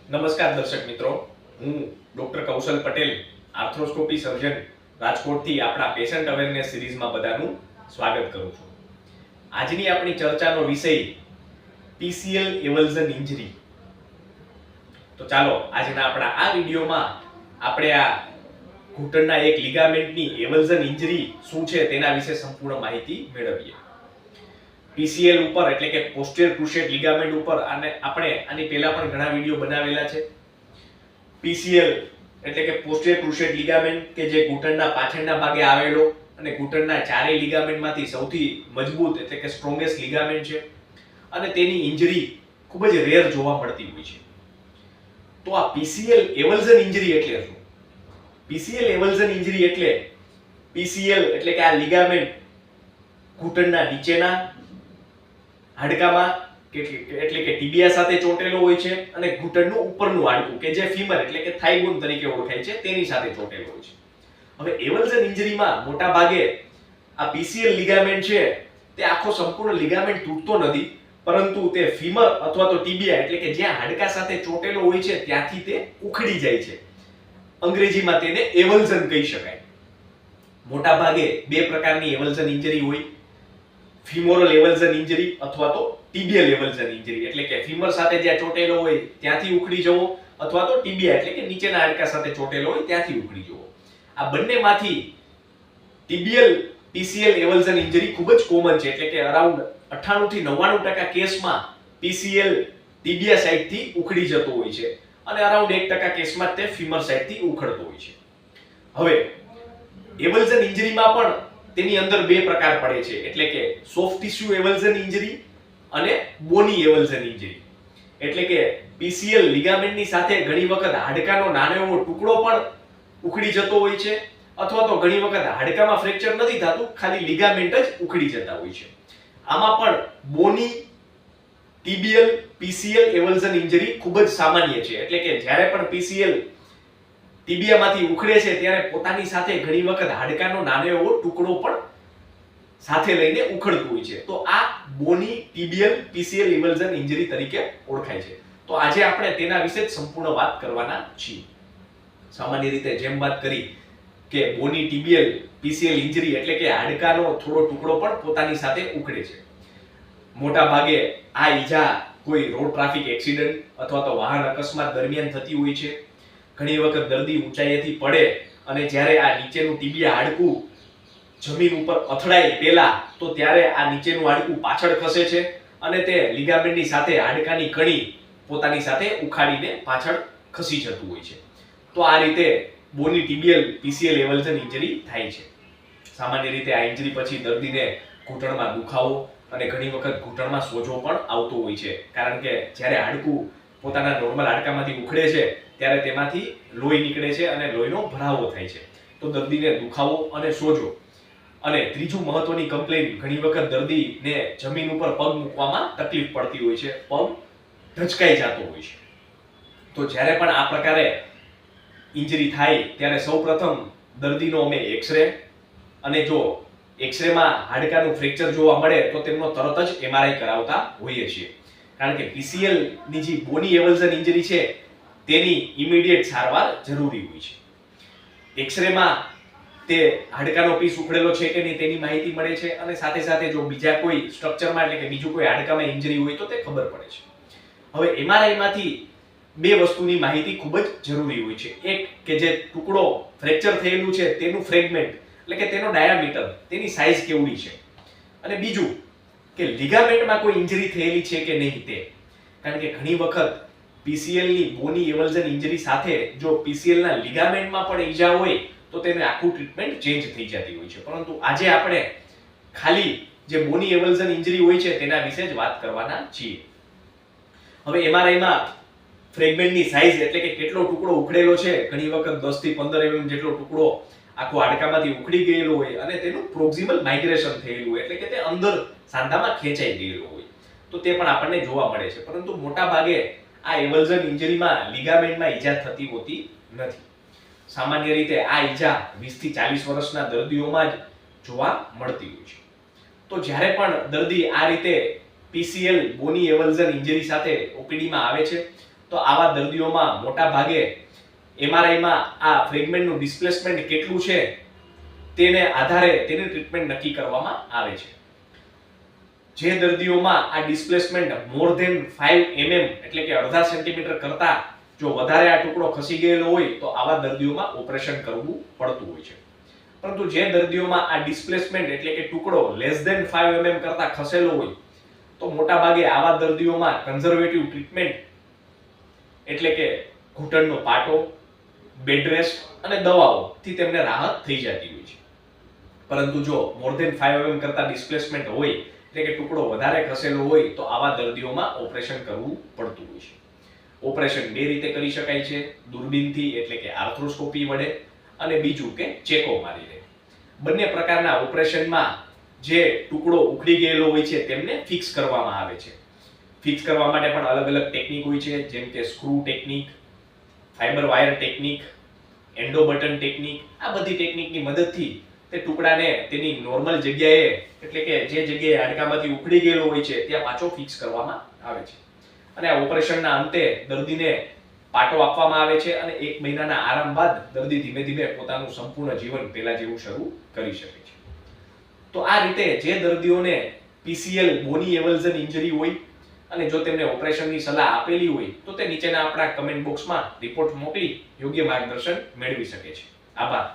નમસ્કાર દર્શક મિત્રો, હું ડોક્ટર કૌશલ પટેલ, આર્થ્રોસ્કોપી સર્જન રાજકોટથી આપણા પેશન્ટ અવેરનેસ સિરીઝમાં બધાનું સ્વાગત કરું છું. આજની આપણી ચર્ચાનો વિષય પીસીએલ એવલ્ઝન ઇન્જરી. તો ચાલો આજના આપણા આ વિડીયોમાં આપણે આ ઘૂંટણના એક લિગામેન્ટની એવલ્ઝન ઇન્જરી શું છે તેના વિશે સંપૂર્ણ માહિતી મેળવીએ. પીસીએલ ઉપર એટલે કે પોસ્ટિયર ક્રુશિયેટ લિગામેન્ટ ઉપર આપણે આની પહેલા પણ ઘણા વિડીયો બનાવેલા છે. પીસીએલ એટલે કે પોસ્ટિયર ક્રુશિયેટ લિગામેન્ટ કે જે ઘૂંટણના પાછળના ભાગે આવેલો અને ઘૂંટણના ચારેય લિગામેન્ટમાંથી સૌથી મજબૂત એટલે કે સ્ટ્રોંગેસ્ટ લિગામેન્ટ છે અને તેની ઇન્જરી ખૂબ જ રેર જોવા મળતી હોય છે. તો આ પીસીએલ એવલ્ઝન ઇન્જરી એટલે શું? પીસીએલ એવલ્ઝન ઇન્જરી એટલે પીસીએલ એટલે કે આ લિગામેન્ટ ઘૂંટણના નીચેના હાડકામાં એટલે કે ટીબિયા સાથે ચોંટેલો હોય છે અને ઘૂંટણનું ઉપરનું હાડકું કે જે ફીમર એટલે કે થાઈ બોન તરીકે ઓળખાય છે તેની સાથે ચોંટેલો હોય છે. હવે એવલ્ઝન ઇન્જરીમાં મોટા ભાગે આ પીસીએલ લિગામેન્ટ છે તે આખો સંપૂર્ણ લિગામેન્ટ તૂટતો નથી, પરંતુ તે ફીમર અથવા તો ટીબિયા એટલે કે જ્યાં હાડકા સાથે ચોંટેલો હોય છે ત્યાંથી તે ઉખડી જાય છે. અંગ્રેજીમાં તેને એવલ્ઝન કહી શકાય. મોટા ભાગે બે પ્રકારની એવલ્ઝન ઇન્જરી હોય, ફીમોરલ એવલ્ઝન ઇન્જરી અથવા તો ટીબિયલ એવલ્ઝન ઇન્જરી એટલે કે ફીમર સાથે જ્યાં ચોંટેલો હોય ત્યાંથી ઉખડી જવો અથવા તો ટીબિયા એટલે કે નીચેના હાડકા સાથે ચોંટેલો હોય ત્યાંથી ઉખડી જવો. આ બંનેમાંથી ટીબિયલ પીસીએલ એવલ્ઝન ઇન્જરી ખૂબ જ કોમન છે એટલે કે અરાઉન્ડ 98 થી 99% કેસમાં પીસીએલ ટીબિયા સાઇડથી ઉખડી જતો હોય છે અને અરાઉન્ડ 1% કેસમાં તે ફીમર સાઇડથી ઉખડતો હોય છે. હવે એવલ્ઝન ઇન્જરીમાં પણ તેની અંદર બે પ્રકાર પડે છે એટલે કે સોફ્ટ ટિશ્યુ એવલ્ઝન ઇન્જરી અને બોની એવલ્ઝન ઇન્જરી. એટલે કે પીસીએલ લિગામેન્ટની સાથે ઘણી વખત હાડકાનો નાનો એવો ટુકડો પણ ઉખડી જતો હોય છે અથવા તો ઘણી વખત હાડકામાં ફ્રેક્ચર નથી થતું, ખાલી લિગામેન્ટ જ ઉખડી જતા હોય છે. આમાં પણ બોની ટીબિયલ પીસીએલ એવલ્ઝન ઇન્જરી ખૂબ જ સામાન્ય છે. એટલે કે જ્યારે પણ પીસીએલ ટીબિયામાંથી ઉખડે છે ત્યારે પોતાની સાથે ઘણી વખત હાડકાનો નાનો એવો ટુકડો પણ સાથે લઈને ઉખડતું હોય છે. તો આ બોની ટીબિયલ પીસીએલ એવલ્ઝન ઇન્જરી તરીકે ઓળખાય છે. તો આજે આપણે તેના વિશે જ સંપૂર્ણ વાત કરવાના છીએ. સામાન્ય રીતે જેમ વાત કરી કે બોની ટીબિયલ પીસીએલ ઇન્જરી એટલે કે હાડકાનો થોડો ટુકડો પણ પોતાની સાથે ઉખડે છે. મોટા ભાગે આ ઈજા કોઈ રોડ ટ્રાફિક એક્સિડન્ટ અથવા તો વાહન અકસ્માત દરમિયાન થતી હોય છે. ઘણી વખત દર્દી ઊંચાઈએથી પડે અને જ્યારે આ નીચેનું ટીબિયા હાડકું જમીન ઉપર અથડાય પહેલા તો ત્યારે આ નીચેનું હાડકું પાછળ ખસે છે અને તે લિગામેન્ટની સાથે હાડકાની કણી પોતાની સાથે ઉખાડીને પાછળ ખસી જતું હોય છે. તો આ રીતે બોની ટીબિયલ પીસીએલ એવલ્ઝન ઇન્જરી થાય છે. સામાન્ય રીતે આ ઇન્જરી પછી દર્દીને ઘૂંટણમાં દુખાવો અને ઘણી વખત ઘૂંટણમાં સોજો પણ આવતો હોય છે, કારણ કે જ્યારે હાડકું પોતાના નોર્મલ હાડકામાંથી ઉખડે છે ત્યારે તેમાંથી લોહી નીકળે છે અને લોહીનો ભરાવો થાય છે. તો દર્દીને દુખાવો અને સોજો. અને ત્રીજું મહત્વની કમ્પ્લેન્ટ, ઘણી વખત દર્દીને જમીન ઉપર પગ મૂકવામાં તકલીફ પડતી હોય છે, પગ ઢચકાઈ જતો હોય છે. તો જ્યારે પણ આ પ્રકારે ઇન્જરી થાય ત્યારે સૌપ્રથમ દર્દીનો અમે એક્સરે, અને જો એક્સરેમાં હાડકાનું ફ્રેક્ચર જોવા મળે તો તેમનો તરત જ એમઆરઆઈ કરાવતા હોઈએ છીએ, કારણ કે પીસીએલ ની જે બોની એવલ્ઝન ઇન્જરી છે તેની ઇમિડિયેટ સારવાર જરૂરી હોય છે. એક્સરેમાં તે હાડકાનો પીસ ઉખડેલો છે કે નહીં તેની માહિતી મળે છે અને સાથે સાથે જો બીજા કોઈ સ્ટ્રક્ચરમાં એટલે કે બીજું કોઈ હાડકામાં ઇન્જરી હોય તો તે ખબર પડે છે. હવે એમઆરઆઈ માંથી બે વસ્તુની માહિતી ખૂબ જ જરૂરી હોય છે. એક કે જે ટુકડો ફ્રેક્ચર થયેલું છે તેનું ફ્રેગમેન્ટ એટલે કે તેનો ડાયામીટર, તેની સાઈઝ કેવડી છે, અને બીજું કે લિગામેન્ટમાં કોઈ ઇન્જરી થયેલી છે કે નહીં તે. કારણ કે ઘણી વખત પીસીએલ ની બોની એવલ્ઝન ઇન્જરી સાથે જો પીસીએલ ના લિગામેન્ટમાં પણ ઈજા હોય તો તેને આખું ટ્રીટમેન્ટ ચેન્જ થઈ જતી હોય છે. પરંતુ આજે આપણે ખાલી જે બોની એવલ્ઝન ઇન્જરી હોય છે તેના વિશે જ વાત કરવાના છીએ. હવે એમઆરઆઈમાં ફ્રેગમેન્ટની સાઈઝ એટલે કે કેટલો ટુકડો ઉખડેલો છે, ઘણી વખત 10 થી 15 mm જેટલો ટુકડો આખો હાડકામાંથી ઉખડી ગયેલો હોય અને તેનું પ્રોક્સિમલ માઇગ્રેશન થયેલું હોય એટલે કે તે અંદર સાંધામાં ખેંચાઈ ગયેલું હોય તો તે પણ આપણને જોવા મળે છે. પરંતુ મોટા ભાગે આ એવલ્ઝન ઇન્જરીમાં લિગામેન્ટમાં ઈજા થતી હોતી નથી. સામાન્ય રીતે આ ઈજા 20 થી 40 વર્ષના દર્દીઓમાં જ જોવા મળતી હોય છે. તો જ્યારે પણ દર્દી આ રીતે પીસીએલ બોની એવલ્ઝન ઇન્જરી સાથે ઓપીડીમાં આવે છે તો આવા દર્દીઓમાં મોટા ભાગે એમઆરઆઈમાં આ ફ્રેગમેન્ટનું ડિસ્પ્લેસમેન્ટ કેટલું છે તેને આધારે તેની ટ્રીટમેન્ટ નક્કી કરવામાં આવે છે. જે દર્દીઓમાં આ ડિસ્પ્લેસમેન્ટ મોર ધેન 5 એટલે કે અડધા સેન્ટીમીટર કરતા જો વધારે આ ટુકડો ખસી ગયેલો હોય તો આવા દર્દીઓમાં ઓપરેશન કરવું પડતું હોય છે. પરંતુ જે દર્દીઓમાં આ ડિસ્પ્લેસમેન્ટ એટલે કે ટુકડો લેસ ધેન 5 કરતા ખસેલો હોય તો મોટા ભાગે આવા દર્દીઓમાં કન્ઝર્વેટિવ ટ્રીટમેન્ટ એટલે કે ઘૂંટણનો પાટો, બેડ રેસ્ટ અને દવાઓથી તેમને રાહત થઈ જતી હોય છે. પરંતુ જો મોર ધેન 5 કરતા ડિસ્પ્લેસમેન્ટ હોય એટલે કે ટુકડો વધારે ખસેલો હોય તો આવા દર્દીઓમાં ઓપરેશન કરવું પડતું હોય છે. ઓપરેશન બે રીતે કરી શકાય છે, દૂરબીનથી એટલે કે આર્થ્રોસ્કોપી વડે અને બીજું કે ચેકો મારીને. બંને પ્રકારના ઓપરેશનમાં જે ટુકડો ઉખડી ગયેલો હોય છે તેમને ફિક્સ કરવામાં આવે છે. ફિક્સ કરવા માટે પણ અલગ અલગ ટેકનિક હોય છે, જેમ કે screw technique, fibre wire technique, endo button technique. આ બધી ટેકનિકની મદદથી તે ટુકડાને તેની નોર્મલ જગ્યાએ એટલે કે જે જગ્યાએ હાડકામાંથી ઉખડી ગયેલો હોય છે ત્યાં પાછો ફિક્સ કરવામાં આવે છે. અને આ ઓપરેશનના અંતે દર્દીને પાટો આપવામાં આવે છે અને 1 મહિનાના આરામ બાદ દર્દી ધીમે ધીમે પોતાનું સંપૂર્ણ જીવન પહેલા જેવું શરૂ કરી શકે છે. તો આ રીતે જે દર્દીઓને PCL બોની એવલ્ઝન ઇન્જરી હોય અને જો તેમને ઓપરેશનની સલાહ આપેલી હોય તો તે નીચેના આપણા કમેન્ટ બોક્સમાં રિપોર્ટ મોકલી યોગ્ય માર્ગદર્શન મેળવી શકે છે. આભાર.